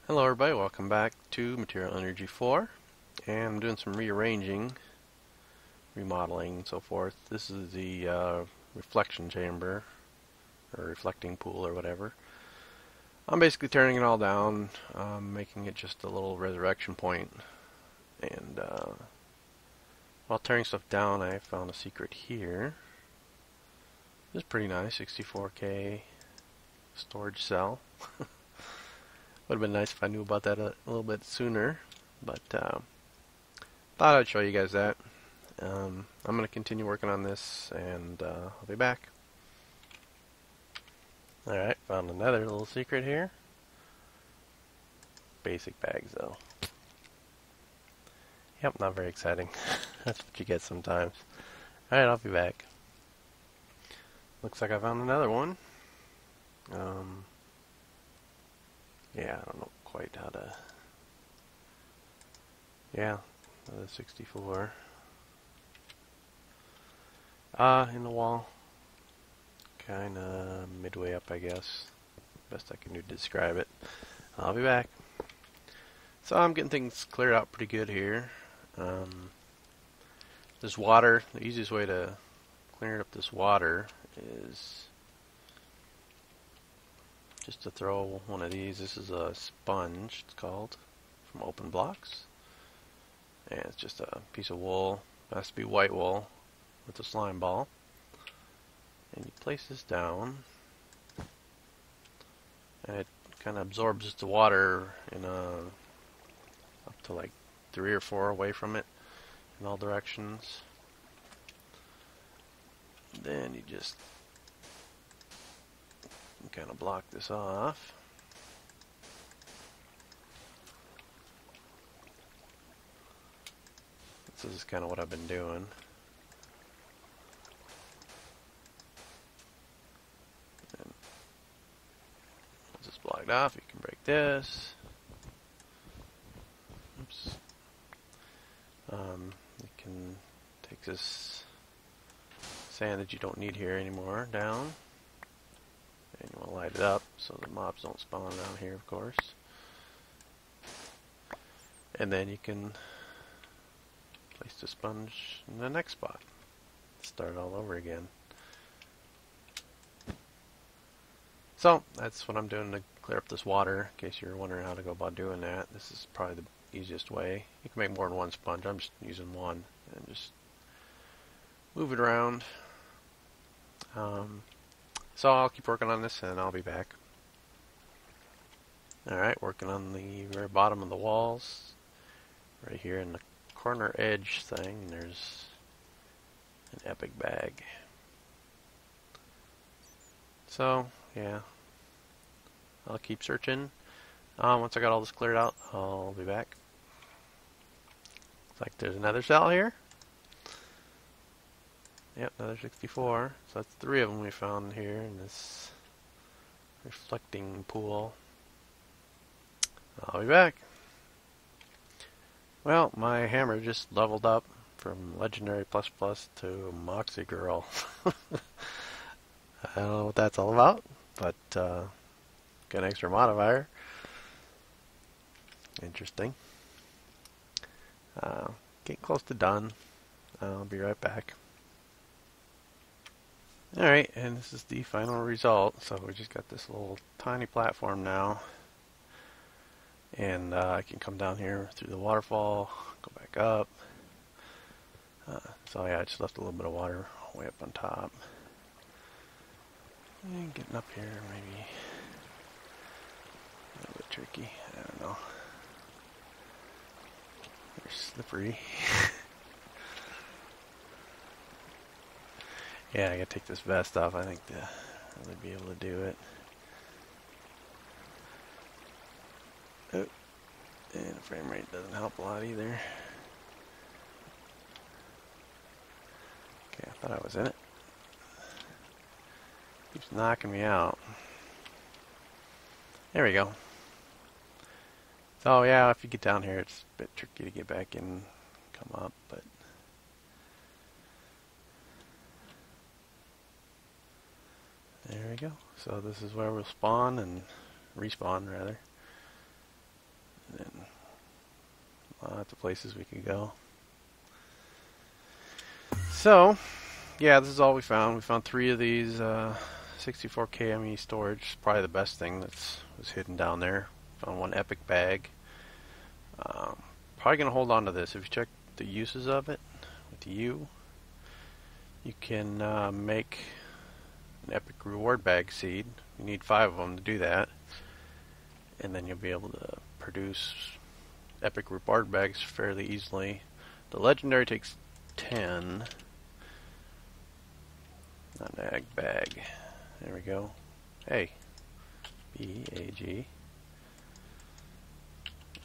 Hello everybody, welcome back to Material Energy 4, and I'm doing some rearranging, remodeling, and so forth. This is the reflection chamber, or reflecting pool, or whatever. I'm basically turning it all down, making it just a little resurrection point, and while tearing stuff down, I found a secret here. This is pretty nice, 64K storage cell. Would have been nice if I knew about that a little bit sooner, but thought I'd show you guys that. I'm going to continue working on this, and I'll be back. Alright, found another little secret here. Basic bags, though. Yep, not very exciting. That's what you get sometimes. Alright, I'll be back. Looks like I found another one. Yeah, I don't know quite how to... Yeah, another 64. In the wall. Kinda midway up, I guess. Best I can do to describe it. I'll be back. So I'm getting things cleared out pretty good here. This water, the easiest way to clear up this water is just to throw one of these. This is a sponge, it's called, from Open Blocks. And it's just a piece of wool. It has to be white wool with a slime ball. And you place this down, and it kind of absorbs the water in up to like 3 or 4 away from it in all directions. Then you just kind of block this off. This is kind of what I've been doing. And once it's blocked off, you can break this. Oops. You can take this sand that you don't need here anymore down, and you want to light it up so the mobs don't spawn down here, of course. And then you can place the sponge in the next spot. Start all over again. So that's what I'm doing to clear up this water, in case you're wondering how to go about doing that. This is probably the easiest way. You can make more than one sponge. I'm just using one and just move it around. So I'll keep working on this and I'll be back. Alright, working on the very bottom of the walls. Right here in the corner edge thing, there's an epic bag. So, yeah. I'll keep searching. Once I got all this cleared out, I'll be back. Looks like there's another cell here. Yep, another 64. So that's 3 of them we found here in this reflecting pool. I'll be back. Well, my hammer just leveled up from Legendary Plus Plus to Moxie Girl. I don't know what that's all about, but got an extra modifier. Interesting. Getting close to done. I'll be right back. Alright, and this is the final result. So we just got this little tiny platform now. And I can come down here through the waterfall, go back up. So yeah, I just left a little bit of water way up on top. And getting up here maybe a little bit tricky. I don't know. They're slippery. Yeah, I gotta take this vest off, I think, to really be able to do it. Oh, and the frame rate doesn't help a lot either. Okay, I thought I was in it. Keeps knocking me out. There we go. So yeah, if you get down here, it's a bit tricky to get back in and come up, but there we go. So this is where we'll spawn and respawn, rather. Lots of places we could go. So, yeah, this is all we found. We found 3 of these 64K ME storage. Probably the best thing that was hidden down there. Found 1 epic bag. Probably going to hold on to this. If you check the uses of it with U, you can make an epic reward bag seed. You need 5 of them to do that. And then you'll be able to produce epic reward bags fairly easily. The legendary takes 10. Not an egg bag. There we go. Hey. B-A-G.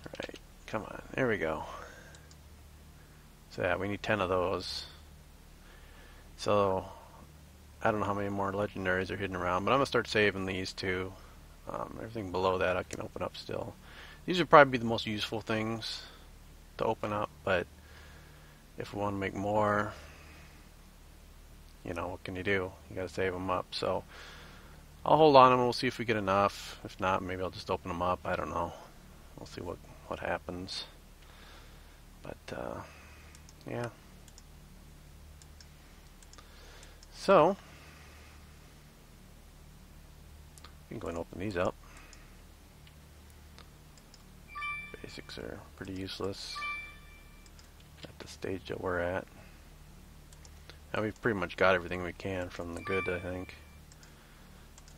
Alright, come on. There we go. So yeah, we need 10 of those. So, I don't know how many more legendaries are hidden around, but I'm going to start saving these too. Everything below that I can open up still. These would probably be the most useful things to open up, but if we want to make more, you know, what can you do? You got to save them up. So I'll hold on and we'll see if we get enough. If not, maybe I'll just open them up. I don't know. We'll see what happens. But yeah. So we can go and open these up. Basics are pretty useless at the stage that we're at. Now we've pretty much got everything we can from the good, I think.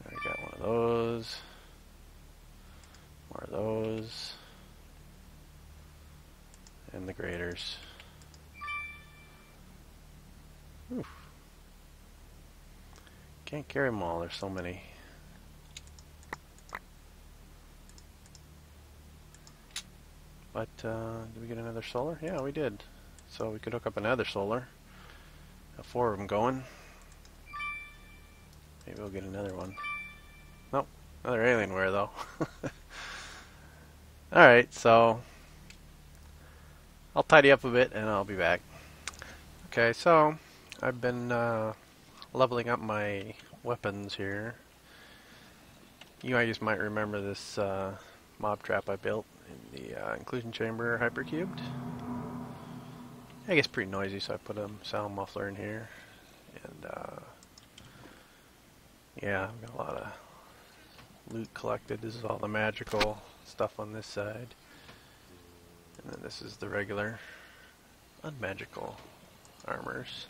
I got one of those. More of those. And the graders. Oof. Can't carry them all, there's so many. But, did we get another solar? Yeah, we did. So we could hook up another solar. Got 4 of them going. Maybe we'll get another one. Nope, another Alienware though. Alright, so I'll tidy up a bit and I'll be back. Okay, so I've been leveling up my weapons here. You guys might remember this mob trap I built in the inclusion chamber hypercubed. I guess pretty noisy, so I put a sound muffler in here. And yeah, I've got a lot of loot collected. This is all the magical stuff on this side. And then this is the regular unmagical armors.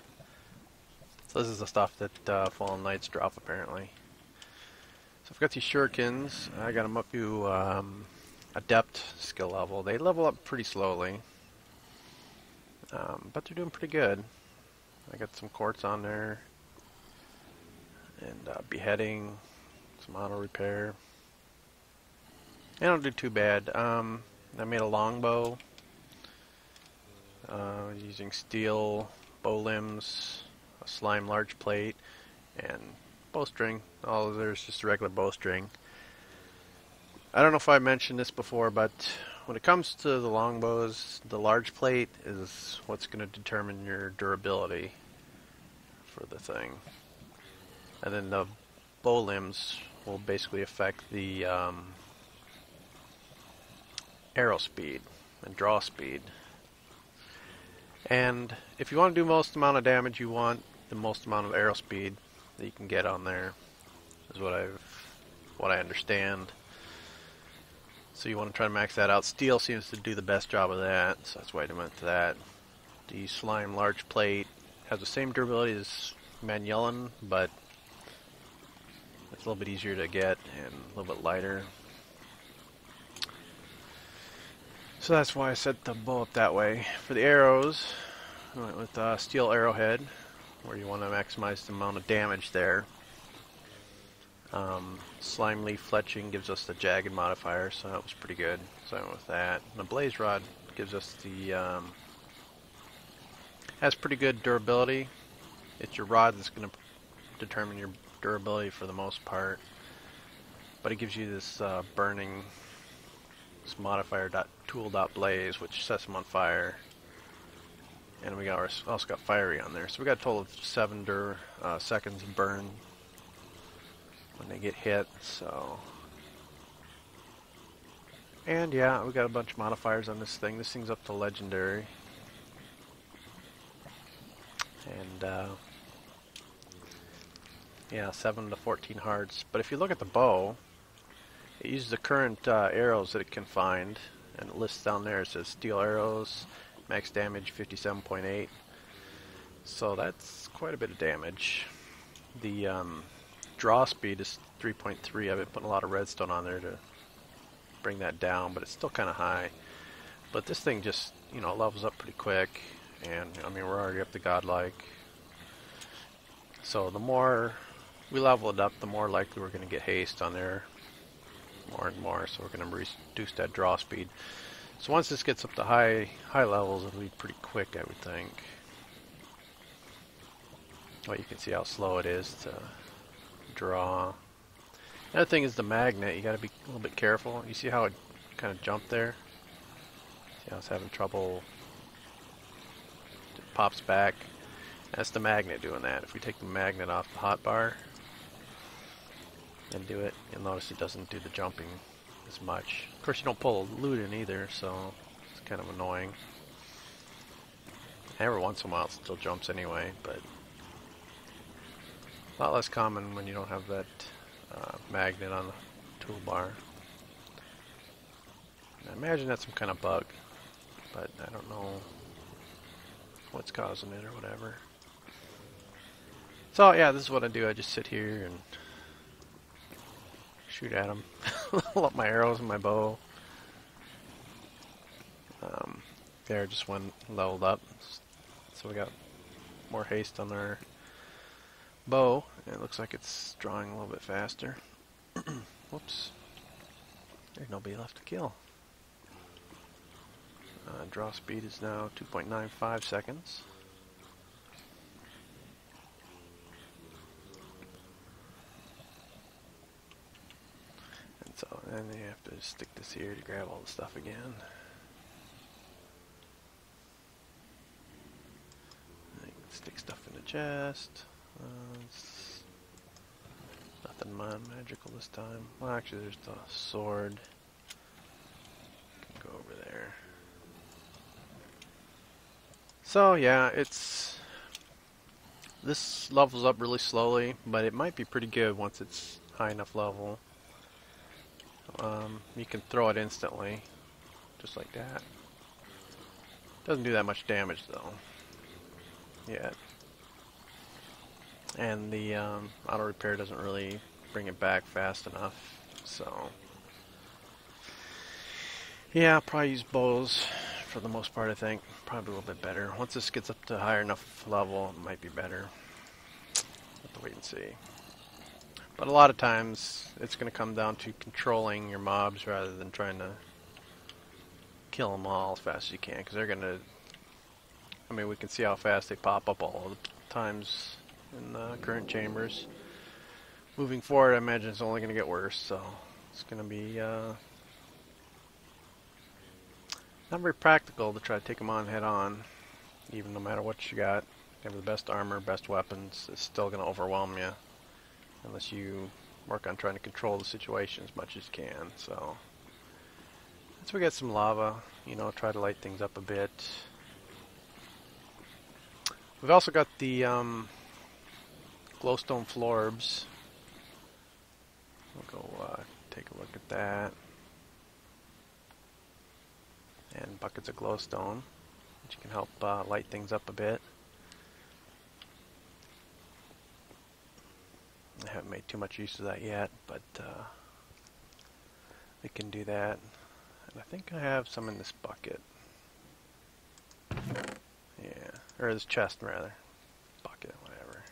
So this is the stuff that Fallen Knights drop apparently. So I've got these shurikens. I got them up to adept skill level. They level up pretty slowly. But they're doing pretty good. I got some quartz on there. And beheading. Some auto repair. They don't do too bad. I made a longbow. Using steel bow limbs, a slime large plate, and bowstring. All there's just regular bowstring. I don't know if I mentioned this before, but when it comes to the longbows, the large plate is what's going to determine your durability for the thing. And then the bow limbs will basically affect the arrow speed and draw speed. And if you want to do most amount of damage, you want the most amount of arrow speed that you can get on there, is what I understand. So you want to try to max that out. Steel seems to do the best job of that, so that's why I went to that. The slime large plate has the same durability as Manuelin, but it's a little bit easier to get and a little bit lighter. So that's why I set the bow up that way. For the arrows, I went with steel arrowhead, where you want to maximize the amount of damage there. Slime leaf fletching gives us the jagged modifier, so that was pretty good. So I went with that. And the blaze rod gives us the has pretty good durability. It's your rod that's going to determine your durability for the most part, but it gives you this burning this modifier tool.blaze, which sets them on fire. And we got also got fiery on there, so we got a total of 7 seconds of burn when they get hit. So And yeah, we got a bunch of modifiers on this thing. This thing's up to legendary. And yeah, 7 to 14 hearts. But if you look at the bow, it uses the current arrows that it can find, and it lists down there. It says steel arrows, max damage 57.8. So that's quite a bit of damage. The draw speed is 3.3. I've been putting a lot of redstone on there to bring that down, but it's still kind of high. But this thing just, you know, levels up pretty quick, and I mean, we're already up to godlike. So the more we level it up, the more likely we're going to get haste on there, more and more. So we're going to reduce that draw speed. So once this gets up to high levels, it'll be pretty quick, I would think. Well, you can see how slow it is to draw. Another thing is the magnet. You got to be a little bit careful. You see how it kind of jumped there? See how it's having trouble? It pops back. That's the magnet doing that. If we take the magnet off the hotbar and do it, you'll notice it doesn't do the jumping as much. Of course, you don't pull loot in either, so it's kind of annoying. Every once in a while it still jumps anyway, but a lot less common when you don't have that magnet on the toolbar. I imagine that's some kind of bug, but I don't know what's causing it or whatever. So yeah, this is what I do. I just sit here and shoot at them. Level up my arrows and my bow. There, just one leveled up. So we got more haste on our bow. And it looks like it's drawing a little bit faster. Whoops. There's nobody left to kill. Draw speed is now 2.95 seconds. And so then you have to stick this here to grab all the stuff again. Stick stuff in the chest. Nothing magical this time. Well, actually, there's the sword. Can go over there. So yeah, this levels up really slowly, but it might be pretty good once it's high enough level. You can throw it instantly, just like that. Doesn't do that much damage though, yet. And the auto repair doesn't really bring it back fast enough, so yeah, I'll probably use bows for the most part. I think probably a little bit better. Once this gets up to a higher enough level, it might be better. Have to wait and see. But a lot of times it's going to come down to controlling your mobs rather than trying to kill them all as fast as you can, because they're going to, I mean, we can see how fast they pop up all the times in the current chambers. Moving forward, I imagine it's only going to get worse, so it's going to be not very practical to try to take them on head on, even no matter what you got. You have the best armor, best weapons, it's still going to overwhelm you unless you work on trying to control the situation as much as you can. So once we get some lava, you know, try to light things up a bit. We've also got the glowstone florbs. We'll go take a look at that. And buckets of glowstone, which can help light things up a bit. I haven't made too much use of that yet, but we can do that. And I think I have some in this bucket. Yeah, or this chest rather. Bucket, whatever.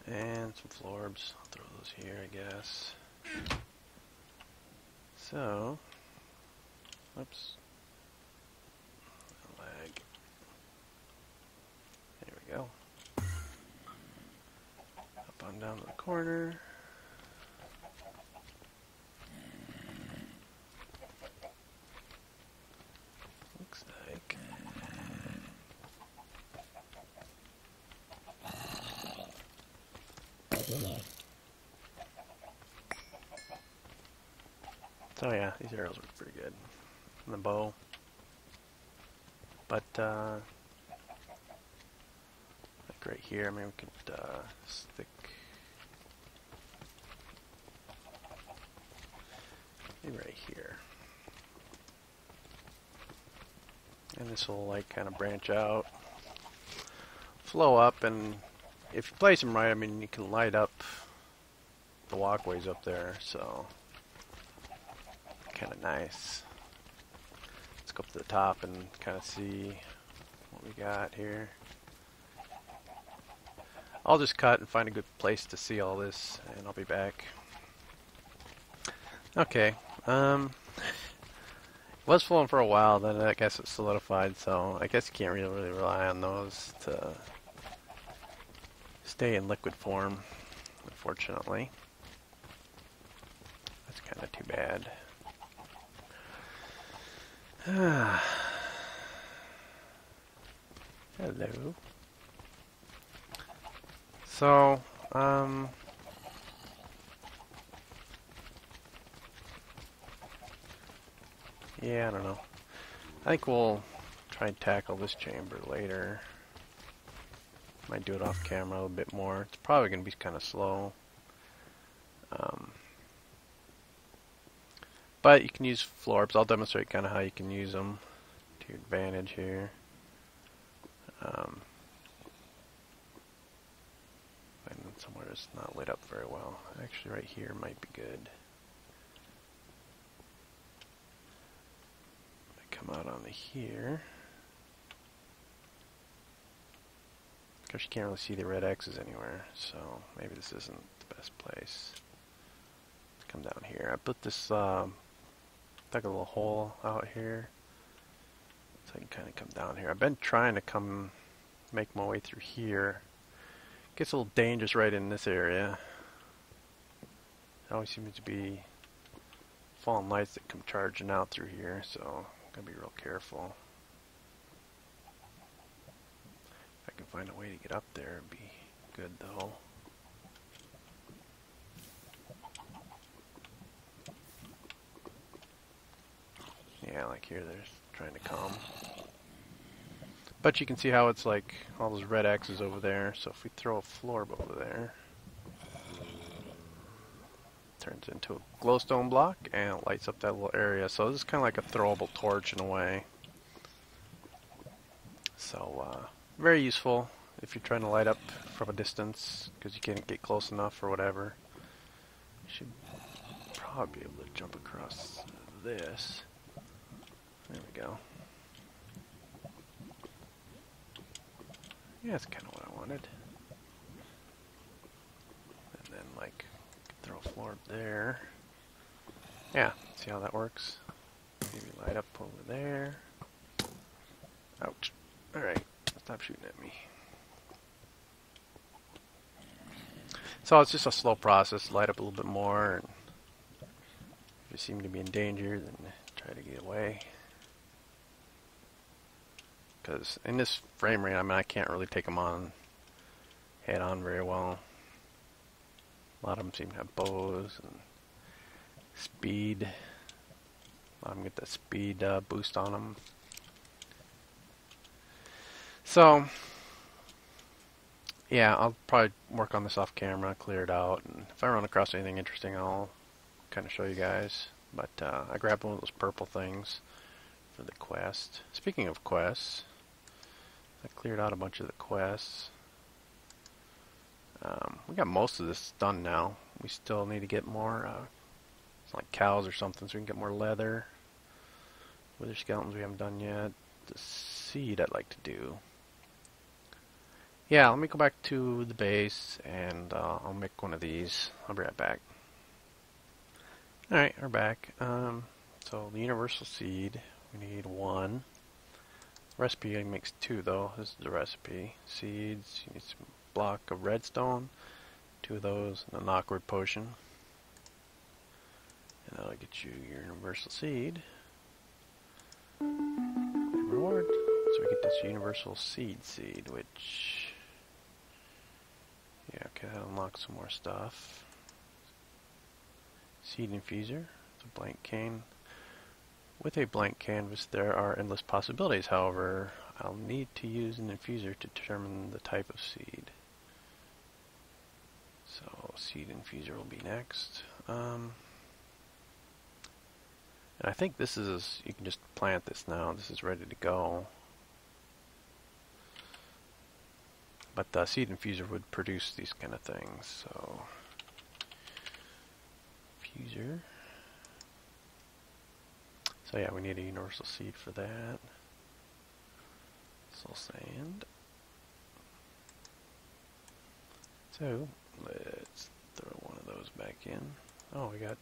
And some florbs. I'll throw those here, I guess. So, oops. Lag. There we go. Up on down to the corner. Looks like. So yeah, these arrows work pretty good. And the bow. But like right here, I mean we could stick maybe right here. And this will like kind of branch out, flow up, and if you place them right, I mean you can light up the walkways up there, so kind of nice. Let's go up to the top and kind of see what we got here. I'll just cut and find a good place to see all this, and I'll be back. Okay, was flowing for a while, then I guess it solidified, so I guess you can't really rely on those to stay in liquid form, unfortunately. That's kind of too bad. Hello. So, yeah, I don't know. I think we'll try and tackle this chamber later. Might do it off camera a little bit more. It's probably going to be kind of slow. But you can use florbs. I'll demonstrate kind of how you can use them to your advantage here. And somewhere it's not lit up very well. Actually, right here might be good. I come out on the here. Of course, you can't really see the red X's anywhere, so maybe this isn't the best place. Let's come down here. I put this, dug a little hole out here, so I can kind of come down here. I've been trying to make my way through here. Gets a little dangerous right in this area. There always seems to be fallen lights that come charging out through here, so gotta be real careful. If I can find a way to get up there, it'd be good though. Yeah, like here, they're trying to come. But you can see how it's like all those red X's over there. So if we throw a florb over there, it turns into a glowstone block and it lights up that little area. So this is kind of like a throwable torch in a way. So very useful if you're trying to light up from a distance because you can't get close enough or whatever. You should probably be able to jump across this. There we go. Yeah, that's kind of what I wanted. And then, like, throw a floor up there. Yeah, see how that works? Maybe light up over there. Ouch. Alright, stop shooting at me. So it's just a slow process. Light up a little bit more. And if you seem to be in danger, then try to get away. Because in this frame rate, I mean, I can't really take them on head on very well. A lot of them seem to have bows and speed. A lot of them get the speed boost on them. So, yeah, I'll probably work on this off camera, clear it out, and if I run across anything interesting, I'll kind of show you guys. But I grabbed one of those purple things for the quest. Speaking of quests, I cleared out a bunch of the quests. We got most of this done now. We still need to get more, it's like cows or something, so we can get more leather. Wither skeletons we haven't done yet. The seed I'd like to do. Yeah, let me go back to the base and I'll make one of these. I'll be right back. Alright, we're back. So the universal seed, we need one. Recipe makes two though. This is the recipe. Seeds, you need some block of redstone, two of those, and an awkward potion. And that'll get you your universal seed. And reward. So we get this universal seed, which, yeah, okay, that unlocks some more stuff. Seed infuser. It's a blank cane. With a blank canvas, there are endless possibilities. However, I'll need to use an infuser to determine the type of seed. So, seed infuser will be next. And I think this is, you can just plant this now. This is ready to go. But the seed infuser would produce these kind of things. So, infuser. So yeah, we need a universal seed for that. Soul sand. So, let's throw one of those back in. Oh, we got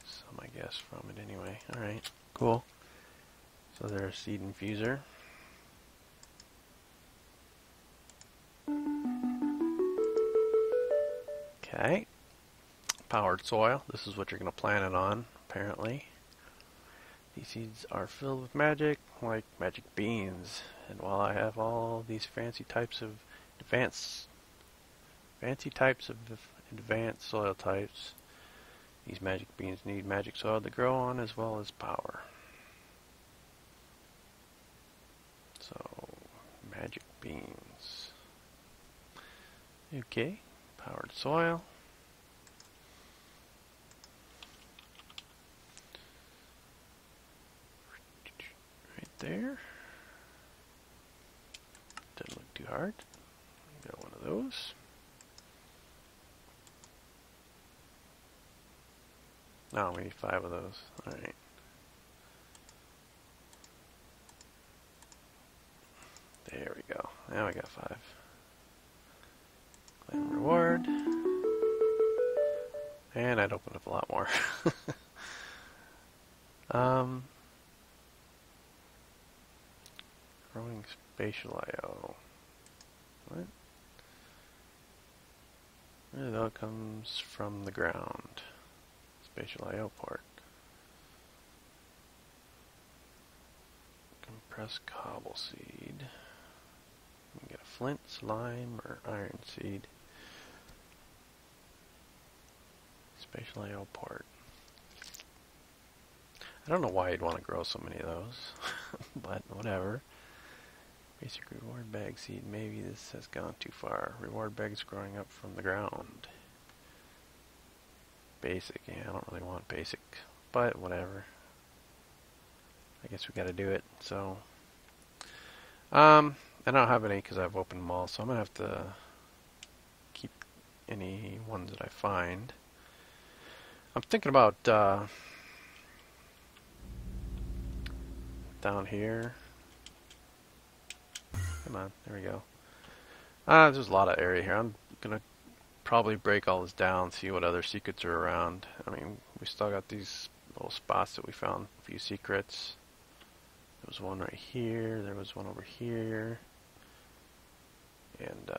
some, I guess, from it anyway. Alright, cool. So there's seed infuser. Okay. Powered soil. This is what you're going to plant it on, apparently. These seeds are filled with magic, like magic beans. And while I have all these fancy types of advanced soil types, these magic beans need magic soil to grow on as well as power. So, magic beans. Okay, powered soil. There. Doesn't look too hard. Got one of those. No, we need 5 of those. Alright. There we go. Now we got 5. Claim reward. And I'd open up a lot more. Growing spatial I/O. What? Really, though, it comes from the ground. Spatial I/O port. Compressed cobble seed. You can get a flint, slime, or iron seed. Spatial I/O port. I don't know why you'd want to grow so many of those, but whatever. Basic reward bag seed. Maybe this has gone too far. Reward bags growing up from the ground. Basic. Yeah, I don't really want basic, but whatever. I guess we got to do it. So, I don't have any because I've opened them all, so I'm gonna have to keep any ones that I find. I'm thinking about down here. Come on, there we go. There's a lot of area here. I'm gonna probably break all this down, see what other secrets are around. I mean, we still got these little spots that we found a few secrets. There was one right here. There was one over here. And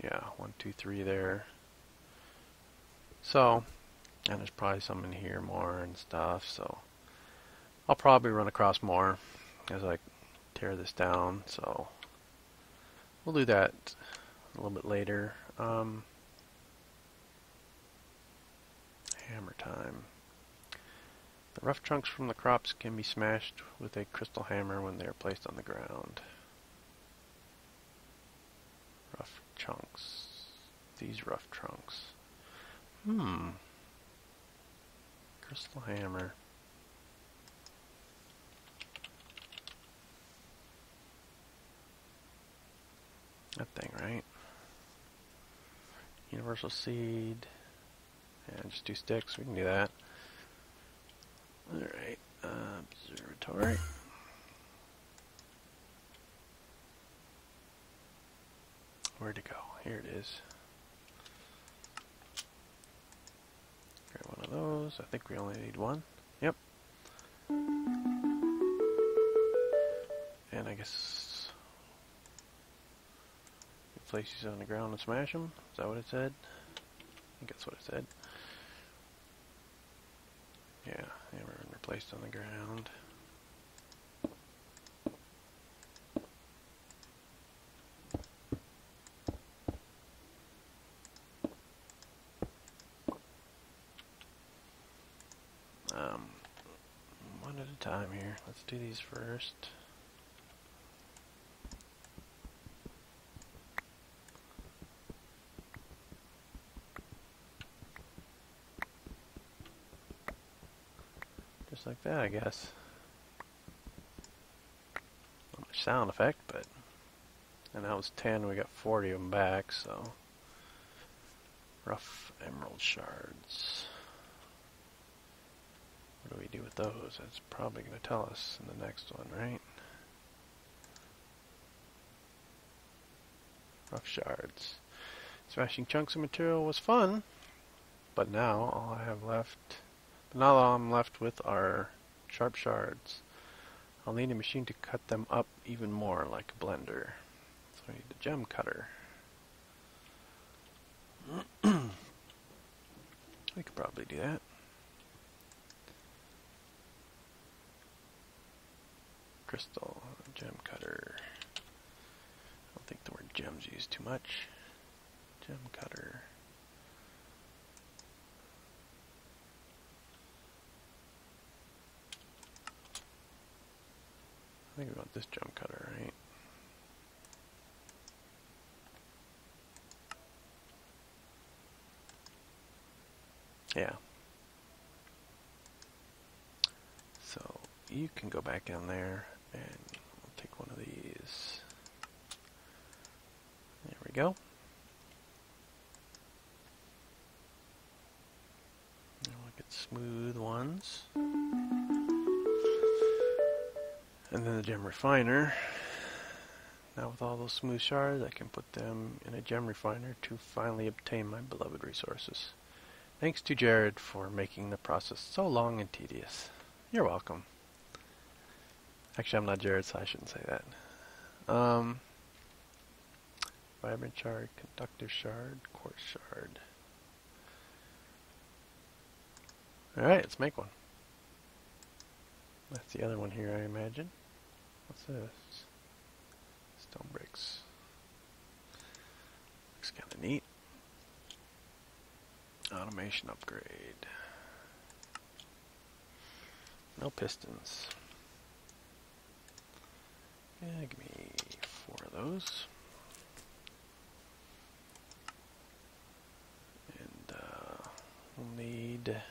yeah, 1, 2, 3 there. So, and there's probably some in here more and stuff. So, I'll probably run across more as I tear this down, so we'll do that a little bit later. Hammer time. The rough chunks from the crops can be smashed with a crystal hammer when they are placed on the ground. Rough chunks. These rough chunks. Crystal hammer. That thing, right? Universal seed. And just 2 sticks. We can do that. Alright. Observatory. Where'd it go? Here it is. Grab one of those. I think we only need 1. Yep. And I guess place these on the ground and smash them. Is that what it said? I think that's what it said. Yeah, hammer and replaced on the ground. Um, one at a time here. Let's do these first. Just like that, I guess. Not much sound effect, but... And that was 10, we got 40 of them back, so... Rough emerald shards. What do we do with those? That's probably going to tell us in the next one, right? Rough shards. Smashing chunks of material was fun, but now all I have left... Now all I'm left with are sharp shards. I'll need a machine to cut them up even more, like a blender. So I need a gem cutter. We could probably do that. Crystal, gem cutter. I don't think the word gems used too much. Gem cutter. I think we want this gem cutter, right? Yeah. So you can go back in there and we'll take one of these. There we go. And we'll get smooth ones. And then the gem refiner. Now with all those smooth shards, I can put them in a gem refiner to finally obtain my beloved resources. Thanks to Jared for making the process so long and tedious. You're welcome. Actually, I'm not Jared, so I shouldn't say that. Vibrant shard, conductor shard, quartz shard. Alright, let's make one. That's the other one here, I imagine. What's this? Stone bricks. Looks kind of neat. Automation upgrade. No pistons. Yeah, give me 4 of those. And we'll need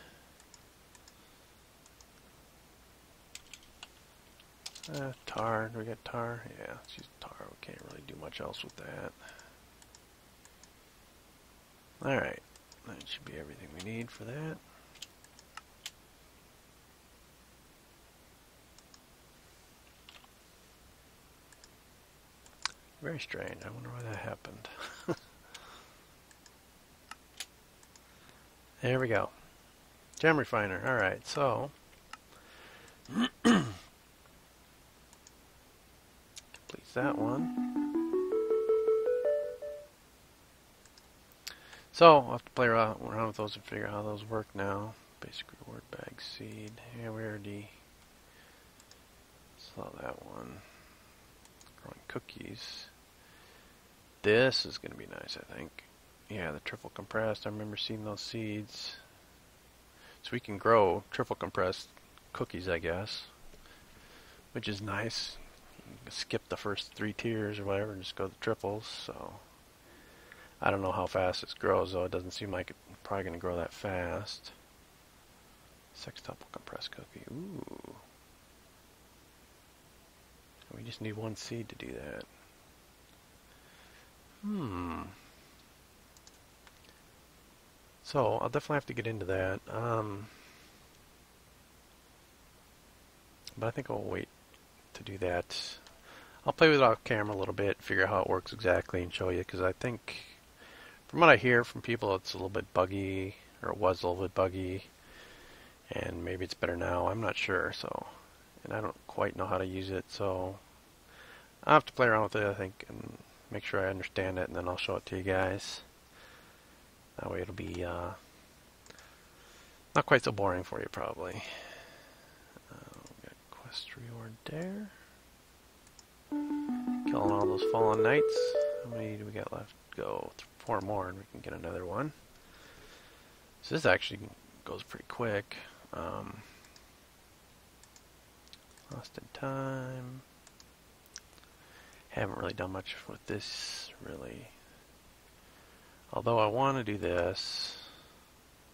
tar. Do we get tar? Yeah, let's use tar. We can't really do much else with that. Alright. That should be everything we need for that. Very strange. I wonder why that happened. There we go. Gem refiner. Alright, so completes that one. So I'll have to play around with those and figure out how those work now. Basic reward bag seed. Yeah, we already saw that one. Growing cookies. This is going to be nice, I think. Yeah, the triple compressed. I remember seeing those seeds. So we can grow triple compressed cookies, I guess. Which is nice. You can skip the first 3 tiers or whatever and just go to triples. So I don't know how fast this grows, though. It doesn't seem like it's probably going to grow that fast. Sextuple compressed cookie. Ooh. We just need 1 seed to do that. So I'll definitely have to get into that. But I think I'll wait to do that. I'll play with it off camera a little bit, figure out how it works exactly, and show you. Because I think, from what I hear from people, it's a little bit buggy, or it was a little bit buggy, and maybe it's better now. I'm not sure. So, and I don't quite know how to use it, so I'll have to play around with it, I think, and make sure I understand it, and then I'll show it to you guys. That way it'll be not quite so boring for you, probably. We got quest reward there. Killing all those fallen knights. How many do we got left? Go 4 more, and we can get another one. So this actually goes pretty quick. Lost in time. Haven't really done much with this, really. Although I want to do this.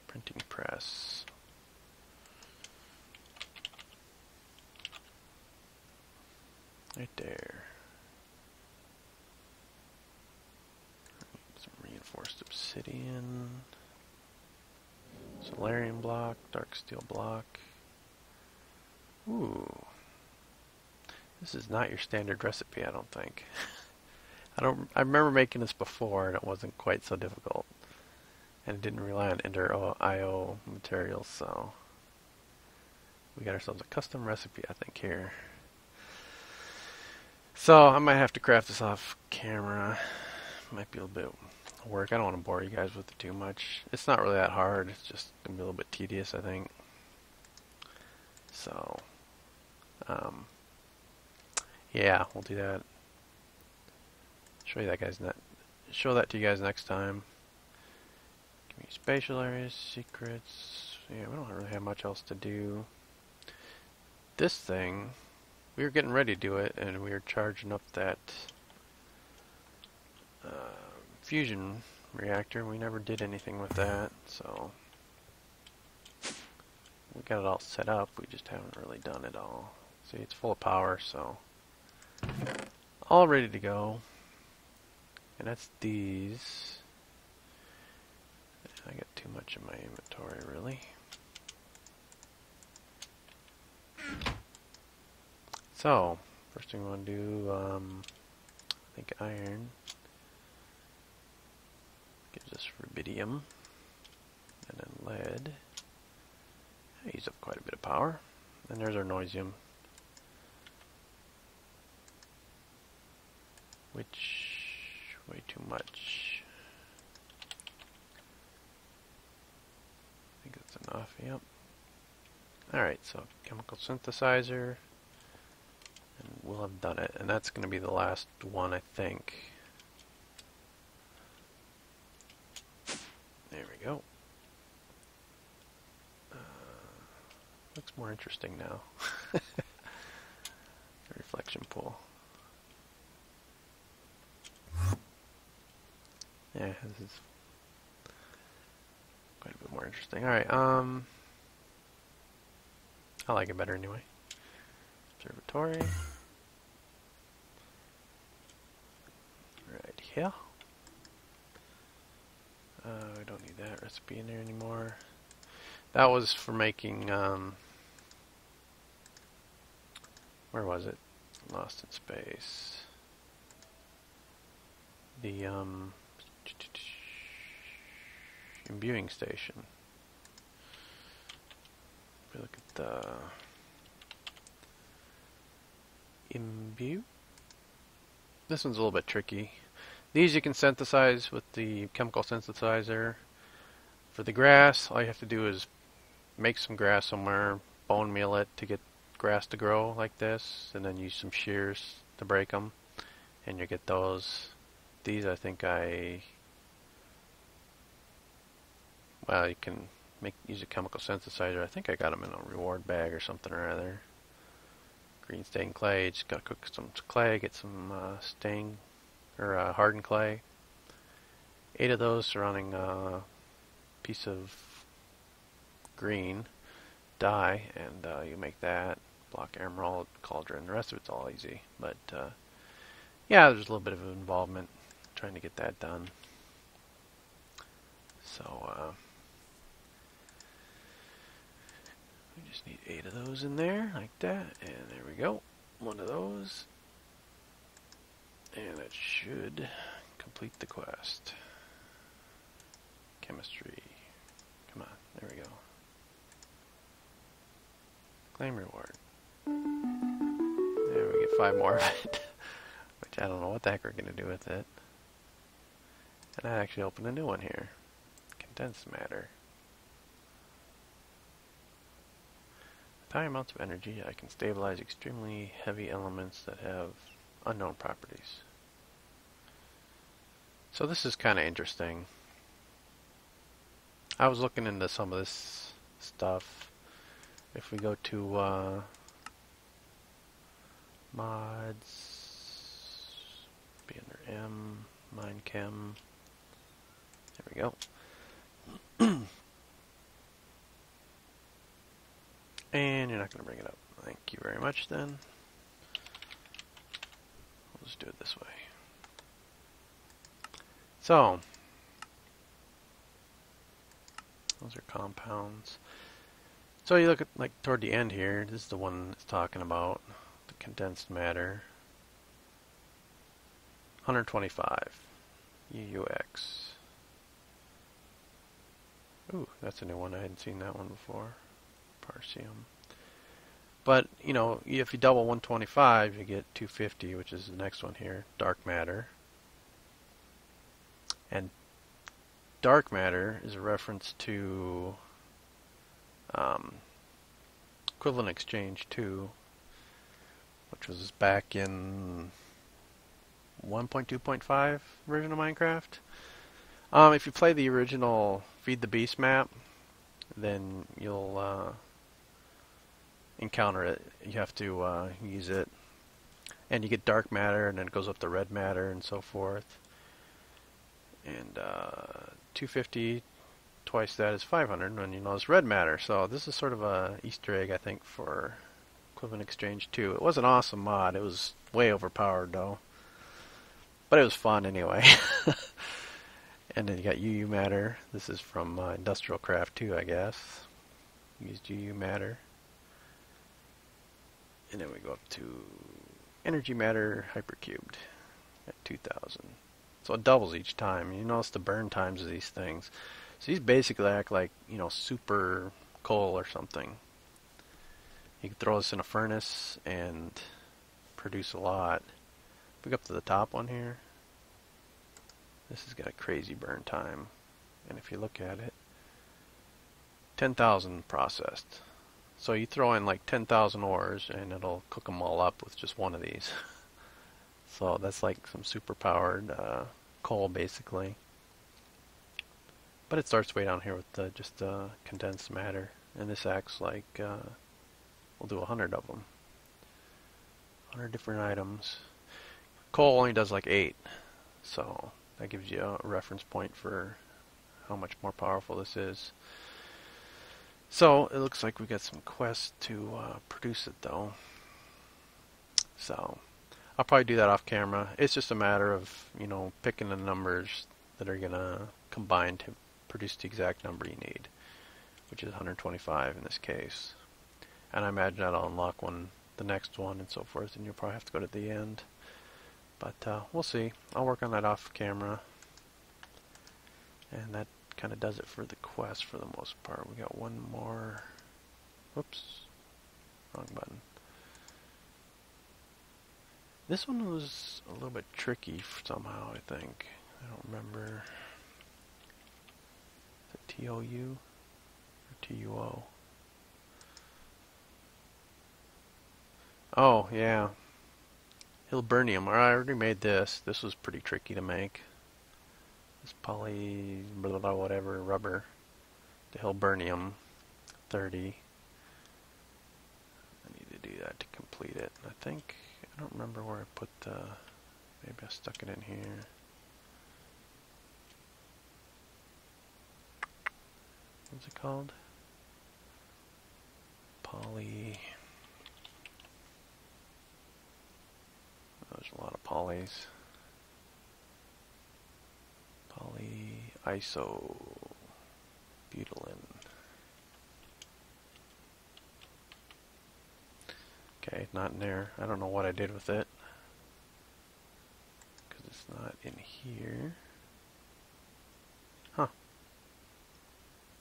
Printing press. Right there. Some reinforced obsidian. Solarium block, dark steel block. Ooh. This is not your standard recipe, I don't think. I remember making this before and it wasn't quite so difficult. And it didn't rely on Ender IO materials, so we got ourselves a custom recipe, I think, here. So I might have to craft this off camera. Might be a little bit of work. I don't want to bore you guys with it too much. It's not really that hard. It's just gonna be a little bit tedious, I think. So, yeah, we'll do that. Show that to you guys next time. Give me spatial areas, secrets. Yeah, we don't really have much else to do. This thing, we were getting ready to do it, and we were charging up that fusion reactor. We never did anything with that, so we got it all set up. We just haven't really done it all. See, it's full of power, so all ready to go. And that's these. I got too much in my inventory, really. So, first thing we want to do, I think iron gives us rubidium, and then lead. I use up quite a bit of power. And there's our noisium, which way too much. I think that's enough. Yep. Alright, so chemical synthesizer, and we'll have done it. And that's going to be the last one, I think. There we go. Looks more interesting now. The reflection pool. Yeah, this is quite a bit more interesting. Alright, I like it better anyway. Observatory. Right here. We don't need that recipe in there anymore. That was for making, where was it? Lost in space. The, imbuing station. If we look at the imbue. This one's a little bit tricky. These you can synthesize with the chemical synthesizer. For the grass, all you have to do is make some grass somewhere, bone meal it to get grass to grow like this, and then use some shears to break them, and you get those. These I think well, you can use a chemical synthesizer. I think I got them in a reward bag or something or other. Green stained clay. Just gotta cook some clay, get some hardened clay. 8 of those surrounding a piece of green dye, and you make that. Block emerald, cauldron. The rest of it's all easy, but yeah, there's a little bit of involvement trying to get that done. So we just need 8 of those in there, like that, and there we go. 1 of those, and that should complete the quest. Chemistry. Come on, there we go. Claim reward. There we get 5 more of it, which I don't know what the heck we're going to do with it. And I actually opened a new one here. Condensed matter. With high amounts of energy, I can stabilize extremely heavy elements that have unknown properties. So this is kind of interesting. I was looking into some of this stuff. If we go to mods, be under M, Minechem. There we go. And you're not going to bring it up. Thank you very much then. We'll just do it this way. So, those are compounds. So you look at, like, toward the end here, this is the one that's talking about the condensed matter. 125 UUX. Ooh, that's a new one. I hadn't seen that one before. Parsium. But, you know, if you double 125, you get 250, which is the next one here, dark matter. And dark matter is a reference to equivalent exchange 2, which was back in 1.2.5 version of Minecraft. If you play the original Feed the Beast map, then you'll encounter it. You have to use it. And you get dark matter, and then it goes up to red matter, and so forth. And 250, twice that is 500, and you know it's red matter. So this is sort of a Easter egg, I think, for Equivalent Exchange 2. It was an awesome mod. It was way overpowered, though. But it was fun anyway. And then you got UU matter. This is from Industrial Craft 2, I guess. Used UU matter. And then we go up to energy matter hypercubed at 2000. So it doubles each time. You notice the burn times of these things. So these basically act like, you know, super coal or something. You can throw this in a furnace and produce a lot. Pick up to the top one here. This has got a crazy burn time. And if you look at it, 10,000 processed. So you throw in like 10,000 ores and it'll cook them all up with just one of these. So that's like some super powered coal basically. But it starts way down here with just condensed matter. And this acts like, we'll do 100 of them. 100 different items. Coal only does like 8. So that gives you a reference point for how much more powerful this is. So it looks like we got some quests to produce it though. So I'll probably do that off camera. It's just a matter of, you know, picking the numbers that are going to combine to produce the exact number you need, which is 125 in this case. And I imagine that'll unlock the next one and so forth, and you'll probably have to go to the end. But we'll see. I'll work on that off camera. And that kind of does it for the quest for the most part. We got one more. Whoops. Wrong button. This one was a little bit tricky somehow, I think. I don't remember. Is it T-O-U or T-U-O? Oh, yeah. Hilbernium. I already made this. This was pretty tricky to make. This poly, blah, blah, whatever, rubber. The Hilbernium 30. I need to do that to complete it. I think, I don't remember where I put the, maybe I stuck it in here. What's it called? Poly. There's a lot of polys. Polyisobutylene. Okay, not in there. I don't know what I did with it, because it's not in here. Huh.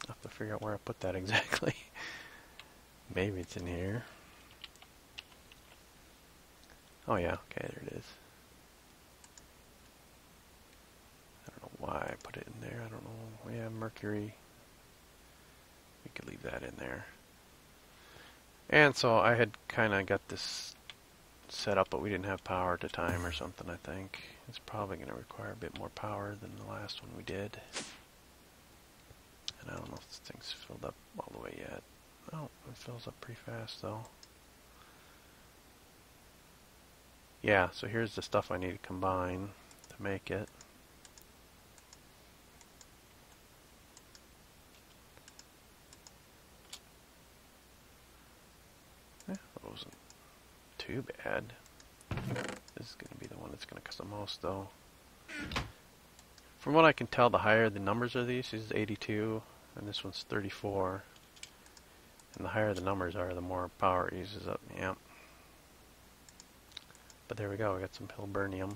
I'll have to figure out where I put that exactly. Maybe it's in here. Oh yeah, okay, there it is. I don't know why I put it in there. I don't know. Yeah, mercury. We could leave that in there. And so I had kind of got this set up, but we didn't have power at the time or something, I think. It's probably going to require a bit more power than the last one we did. And I don't know if this thing's filled up all the way yet. Oh, it fills up pretty fast though. Yeah, so here's the stuff I need to combine to make it. That wasn't too bad. This is going to be the one that's going to cost the most, though. From what I can tell, the higher the numbers are these is 82, and this one's 34. And the higher the numbers are, the more power it uses up. Yep. But there we go, we got some Hilbernium.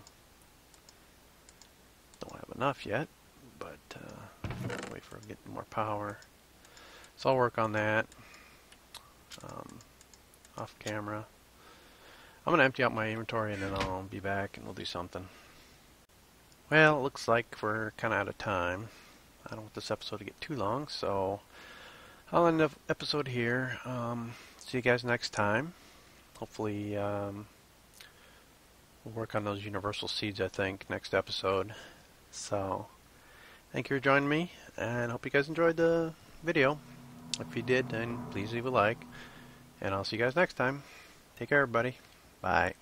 Don't have enough yet, but wait for getting more power. So I'll work on that off camera. I'm going to empty out my inventory and then I'll be back and we'll do something. Well, it looks like we're kind of out of time. I don't want this episode to get too long, so I'll end the episode here. See you guys next time. Hopefully we'll work on those universal seeds, I think, next episode. So thank you for joining me, and hope you guys enjoyed the video. If you did, then please leave a like, and I'll see you guys next time. Take care, everybody. Bye.